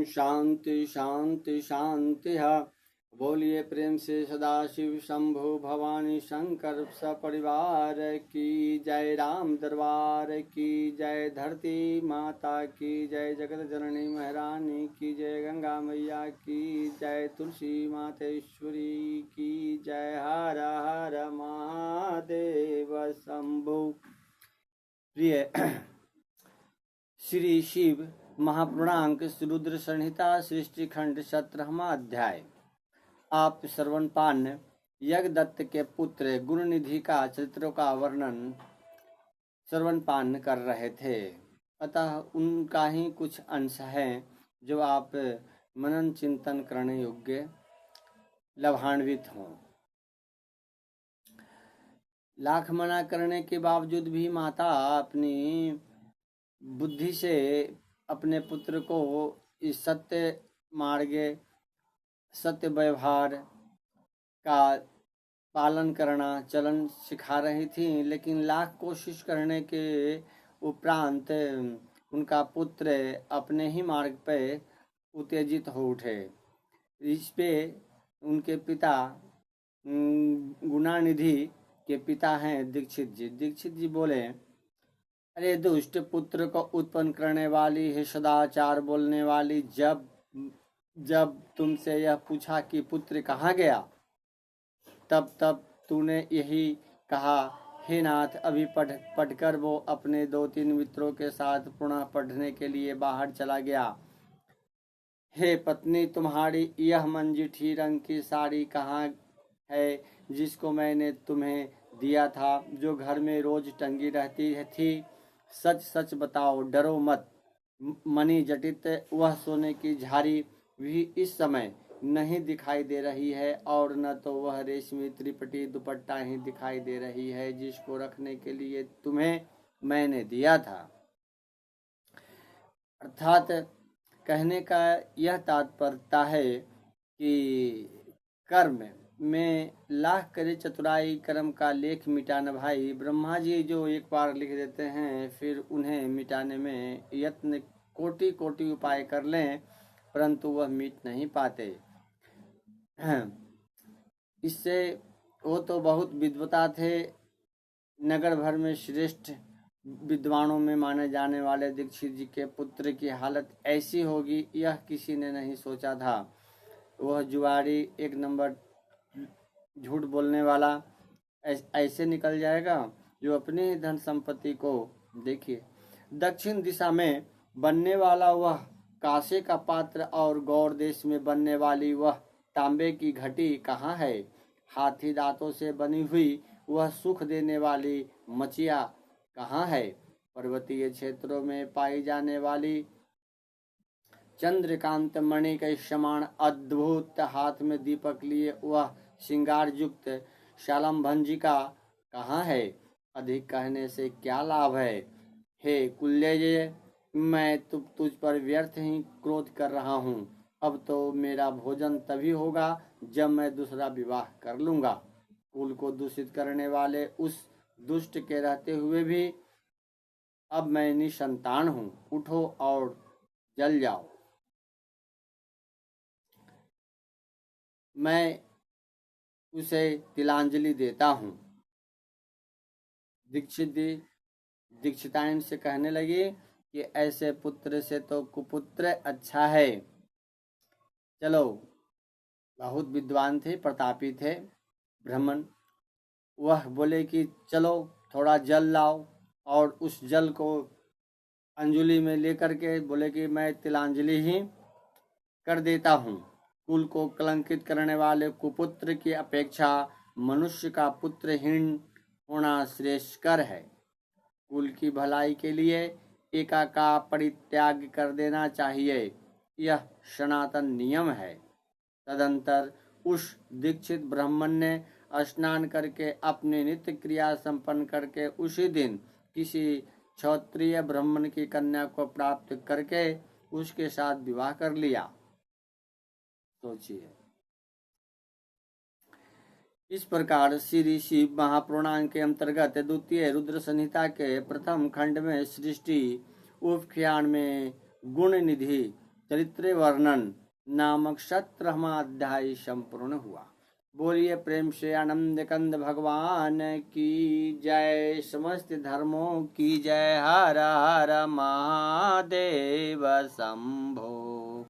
शांति शांति शांति। बोलिए प्रेम से सदाशिव शंभु भवानी शंकर सपरिवार की जय। राम दरबार की जय। धरती माता की जय। जगत जननी महारानी की जय। गंगा मैया की जय। तुलसी मातेश्वरी की जय। हर हर महादेव शंभु। प्रिय श्री शिव महापुराण रुद्र संहिता सृष्टि खंड 17वां अध्याय। आप श्रवणपान यज्ञदत्त के पुत्र गुणनिधि का चरित्रों का वर्णन श्रवणपान कर रहे थे, अतः उनका ही कुछ अंश है जो आप मनन चिंतन करने योग्य लाभान्वित हों। लाख मना करने के बावजूद भी माता अपनी बुद्धि से अपने पुत्र को इस सत्य मार्ग सत्य व्यवहार का पालन करना चलन सिखा रही थी, लेकिन लाख कोशिश करने के उपरांत उनका पुत्र अपने ही मार्ग पर उत्तेजित हो उठे। इस पे उनके पिता गुणानिधि के पिता हैं दीक्षित जी। दीक्षित जी बोले, अरे दुष्ट पुत्र को उत्पन्न करने वाली है, सदाचार बोलने वाली, जब तुमसे यह पूछा कि पुत्र कहाँ गया, तब तूने यही कहा, हे नाथ, अभी पढ़कर वो अपने 2-3 मित्रों के साथ पुनः पढ़ने के लिए बाहर चला गया। हे पत्नी, तुम्हारी यह मंजीठी रंग की साड़ी कहाँ है जिसको मैंने तुम्हें दिया था, जो घर में रोज टंगी रहती थी? सच सच बताओ, डरो मत। मणि जटित वह सोने की झारी भी इस समय नहीं दिखाई दे रही है, और न तो वह रेशमी त्रिपटी दुपट्टा ही दिखाई दे रही है जिसको रखने के लिए तुम्हें मैंने दिया था। अर्थात कहने का यह तात्पर्य है कि कर्म में लाख करे चतुराई, कर्म का लेख मिटाना। भाई ब्रह्मा जी जो एक बार लिख देते हैं, फिर उन्हें मिटाने में यत्न कोटि कोटि उपाय कर लें, परंतु वह मिट नहीं पाते। इससे वो तो बहुत विद्वता थे, नगर भर में श्रेष्ठ विद्वानों में माने जाने वाले दीक्षित जी के पुत्र की हालत ऐसी होगी, यह किसी ने नहीं सोचा था। वह जुआरी, एक नंबर झूठ बोलने वाला ऐसे निकल जाएगा जो अपनी धन संपत्ति को देखिए। दक्षिण दिशा में बनने वाला वह कांसे का पात्र और गौर देश में बनने वाली वह तांबे की घटी कहाँ है? हाथी दांतों से बनी हुई वह सुख देने वाली मचिया कहाँ है? पर्वतीय क्षेत्रों में पाई जाने वाली चंद्रकांत मणि के समान अद्भुत हाथ में दीपक लिए वह श्रृंगार युक्त शालंभंजिका कहाँ है? अधिक कहने से क्या लाभ है? हे कुल्यजे, मैं तुझ पर व्यर्थ ही क्रोध कर रहा हूँ। अब तो मेरा भोजन तभी होगा जब मैं दूसरा विवाह कर लूंगा। कुल को दूषित करने वाले उस दुष्ट के रहते हुए भी अब मैं निसंतान हूँ। उठो और जल जाओ। मैं उसे तिलांजलि देता हूँ। दीक्षितायन से कहने लगी कि ऐसे पुत्र से तो कुपुत्र अच्छा है। चलो, बहुत विद्वान थे, प्रतापी थे ब्राह्मण। वह बोले कि चलो थोड़ा जल लाओ, और उस जल को अंजलि में लेकर के बोले कि मैं तिलांजलि ही कर देता हूँ। कुल को कलंकित करने वाले कुपुत्र की अपेक्षा मनुष्य का पुत्रहीन होना श्रेष्ठकर है। कुल की भलाई के लिए एका का परित्याग कर देना चाहिए, यह सनातन नियम है। तदंतर उस दीक्षित ब्राह्मण ने स्नान करके अपनी नित्य क्रिया संपन्न करके उसी दिन किसी क्षत्रिय ब्राह्मण की कन्या को प्राप्त करके उसके साथ विवाह कर लिया। सोचिए, इस प्रकार श्री शिव महापुराण के अंतर्गत द्वितीय रुद्र संहिता के प्रथम खंड में सृष्टि उपाख्यान में गुण निधि चरित्र वर्णन नामक 17वां अध्याय संपूर्ण हुआ। बोलिए प्रेम से आनंद कंद भगवान की जय। समस्त धर्मों की जय। हर हर महादेव शंभो।